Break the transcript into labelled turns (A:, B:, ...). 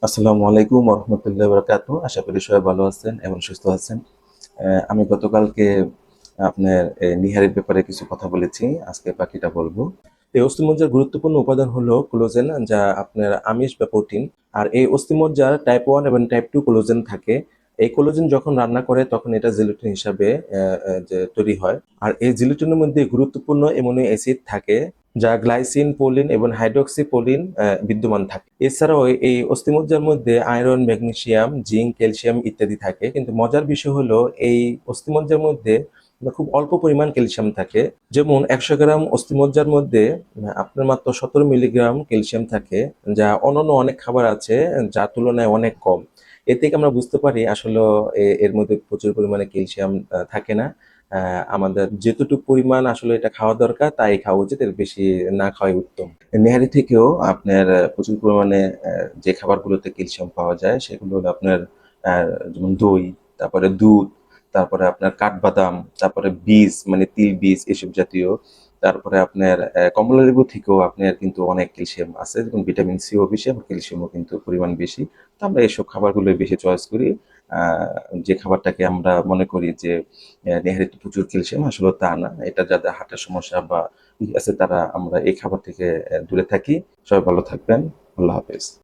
A: আসসালামু আলাইকুম রহমতুল্লাহ বরকাতু। আশা করি সবাই ভালো আছেন এবং সুস্থ আছেন। আমি গতকালকে আপনার নিহারের ব্যাপারে কিছু কথা বলেছি, আজকে বাকিটা বলবো। এই অস্থিমজ্জার গুরুত্বপূর্ণ উপাদান হলো কোলাজেন, যা আপনার আমিষ বা প্রোটিন। আর এই অস্থিমজ্জার টাইপ 1 এবং টাইপ 2 কোলাজেন থাকে। এই কোলাজেন যখন রান্না করে তখন এটা জিলেটিন হিসাবে যে তৈরি হয়। আর এই জিলেটিনের মধ্যে গুরুত্বপূর্ণ অ্যামিনো অ্যাসিড থাকে, যা গ্লাইসিন, পোলিন এবং হাইড্রক্সি পোলিন বিদ্যমান থাকে। এছাড়াও এই অস্থিমজ্জার মধ্যে আয়রন, ম্যাগনেসিয়াম, জিঙ্ক, ক্যালসিয়াম ইত্যাদি থাকে। কিন্তু মজার বিষয় হলো এই অস্থিমজ্জার মধ্যে খুব অল্প পরিমাণ ক্যালসিয়াম থাকে। যেমন ১০০ গ্রাম অস্থিমজ্জার মধ্যে আপনার মাত্র ১৭ মিলিগ্রাম ক্যালসিয়াম থাকে, যা অন্যান্য অনেক খাবার আছে যার তুলনায় অনেক কম। এ থেকে আমরা বুঝতে পারি আসলে এর মধ্যে প্রচুর পরিমাণে ক্যালসিয়াম থাকে না। আমাদের যেতটুকু পরিমাণ আসলে এটা খাওয়া দরকার তাই খাওয়া উচিত, এর বেশি না খাওয়াই উত্তম। নেহারি থেকেও আপনার প্রচুর পরিমাণে যে খাবারগুলোতে ক্যালসিয়াম পাওয়া যায় সেগুলো হলো আপনার যেমন দই, তারপরে দুধ, তারপরে আপনার কাঠবাদাম, তারপরে বীজ মানে তিল বীজ এসব জাতীয়। তারপরে আপনার কমলালেবু থেকেও আপনার কিন্তু অনেক ক্যালসিয়াম আছে, যেমন ভিটামিন সিও বেশি, আবার ক্যালসিয়ামও কিন্তু পরিমাণ বেশি। তো আমরা এইসব খাবারগুলোই বেশি চয়েস করি। যে খাবারটাকে আমরা মনে করি যে নেহারিতে প্রচুর ক্যালসিয়াম, আসলে তা না। এটা যাদের হার্টের সমস্যা বা আছে তারা আমরা এই খাবার থেকে দূরে থাকি। সবাই ভালো থাকবেন। আল্লাহ হাফেজ।